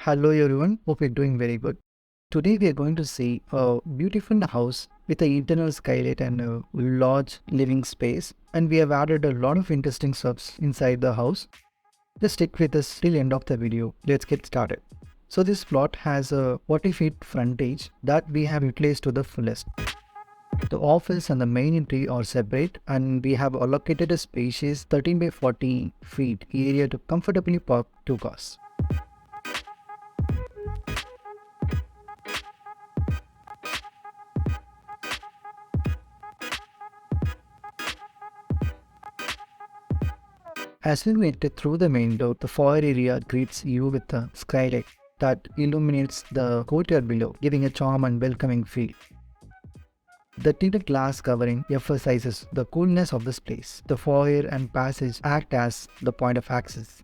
Hello everyone, hope you're doing very good. Today we are going to see a beautiful house with an internal skylight and a large living space, and we have added a lot of interesting stuffs inside the house. Just stick with us till end of the video. Let's get started. So this plot has a 40 feet frontage that we have utilized to the fullest. The office and the main entry are separate, and we have allocated a spacious 13 by 40 feet area to comfortably park two cars. As we enter through the main door, the foyer area greets you with a skylight that illuminates the courtyard below, giving a charm and welcoming feel. The tinted glass covering emphasizes the coolness of this place. The foyer and passage act as the point of access,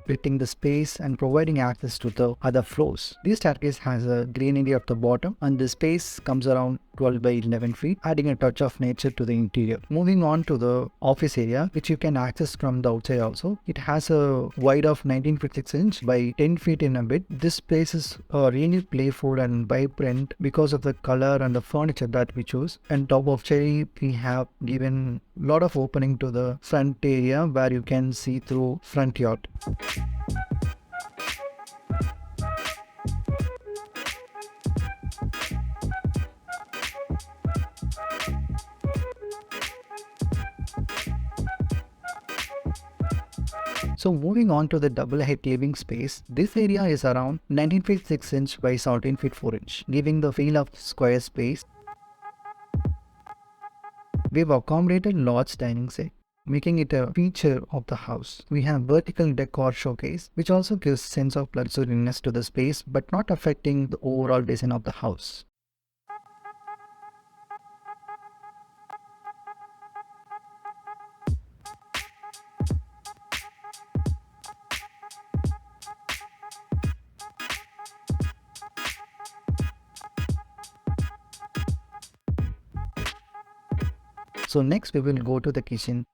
splitting the space and providing access to the other floors. This staircase has a greenery at the bottom, and the space comes around 12 by 11 feet, adding a touch of nature to the interior. Moving on to the office area, which you can access from the outside also. It has a wide of 19 feet 6 inch by 10 feet in a bit. This space is really playful and vibrant because of the color and the furniture that we choose. And top of cherry, we have given a lot of opening to the front area where you can see through front yard. So moving on to the double height living space, this area is around 19 feet 6 inch by 17 feet 4 inch, giving the feel of square space. We've accommodated large dining set, making it a feature of the house. We have vertical decor showcase, which also gives sense of luxuriousness to the space, but not affecting the overall design of the house. So next we will go to the kitchen.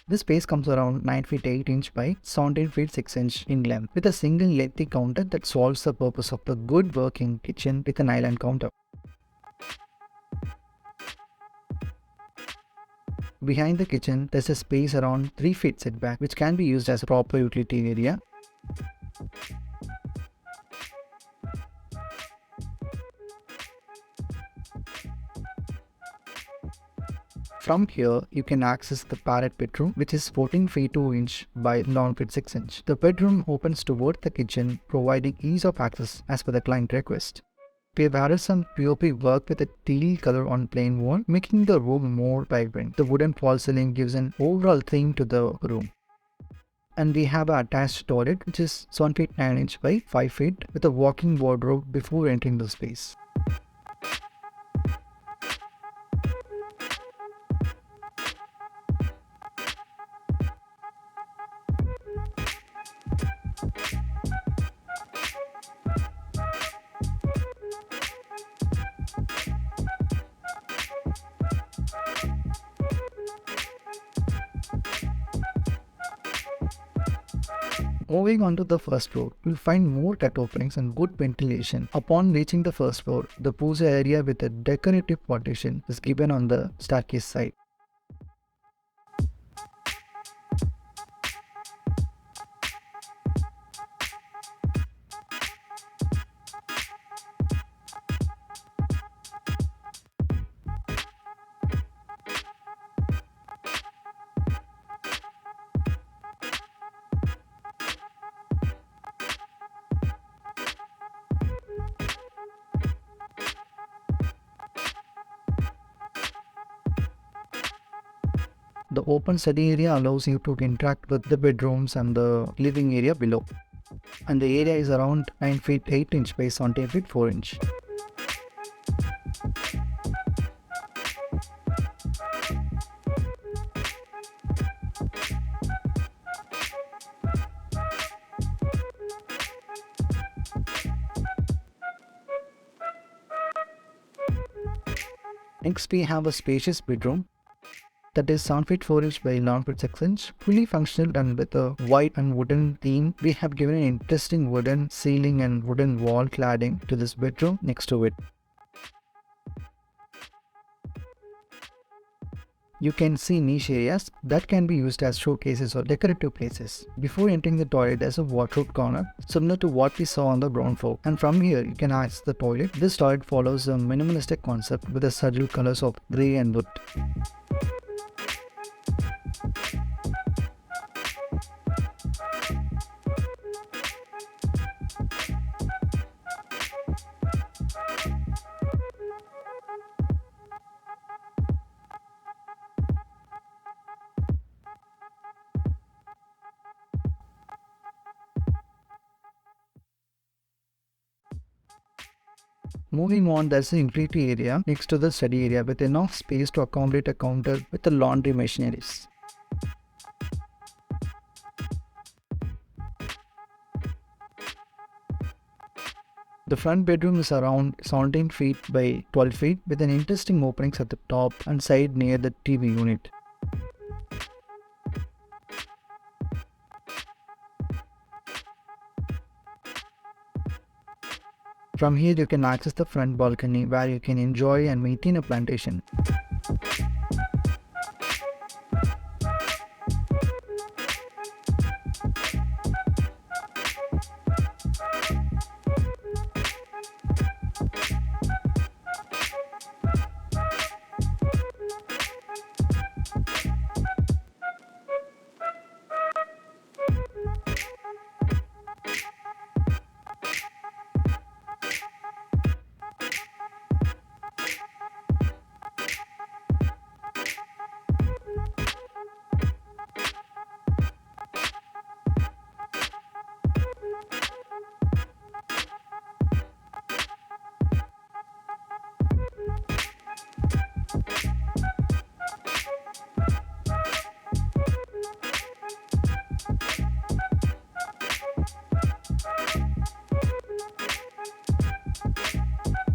This space comes around 9 feet 8 inch by 17 feet 6 inch in length, with a single lengthy counter that solves the purpose of the good working kitchen with an island counter. Behind the kitchen, there's a space around 3 feet setback, which can be used as a proper utility area. From here, you can access the parrot bedroom, which is 14 feet 2 inch by 11 feet 6 inch. The bedroom opens toward the kitchen, providing ease of access as per the client request. We have added some POP work with a teal color on plain wall, making the room more vibrant. The wooden false ceiling gives an overall theme to the room. And we have an attached toilet, which is 7 feet 9 inch by 5 feet, with a walk-in wardrobe before entering the space. Moving on to the first floor, you'll find more cut openings and good ventilation. Upon reaching the first floor, the puja area with a decorative partition is given on the staircase side. The open study area allows you to interact with the bedrooms and the living area below. And the area is around 9 feet 8 inch by 17 feet 4 inch. Next we have a spacious bedroom that is 7 feet 4 inch by 11 feet 6 inch, fully functional and with a white and wooden theme. We have given an interesting wooden ceiling and wooden wall cladding to this bedroom next to it. You can see niche areas that can be used as showcases or decorative places. Before entering the toilet, there's a wardrobe corner similar to what we saw on the ground floor, and from here you can access the toilet. This toilet follows a minimalistic concept with the subtle colors of grey and wood. Moving on, there's an infinity area next to the study area with enough space to accommodate a counter with the laundry machineries. The front bedroom is around 17 feet by 12 feet with an interesting openings at the top and side near the TV unit. From here you can access the front balcony where you can enjoy and maintain a plantation.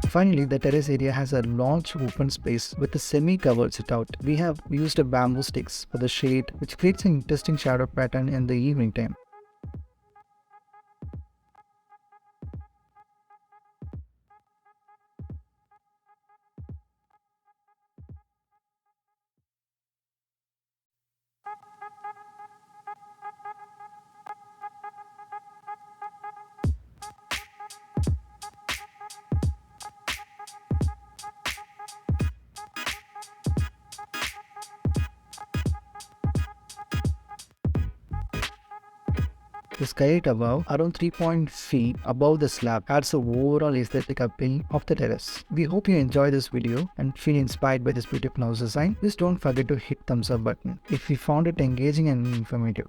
Finally, the terrace area has a large open space with a semi-covered sitout. We have used a bamboo sticks for the shade, which creates an interesting shadow pattern in the evening time. The skylight above, around 3 feet above the slab, adds the overall aesthetic appeal of the terrace. We hope you enjoy this video and feel inspired by this beautiful house design. Please don't forget to hit thumbs up button if you found it engaging and informative.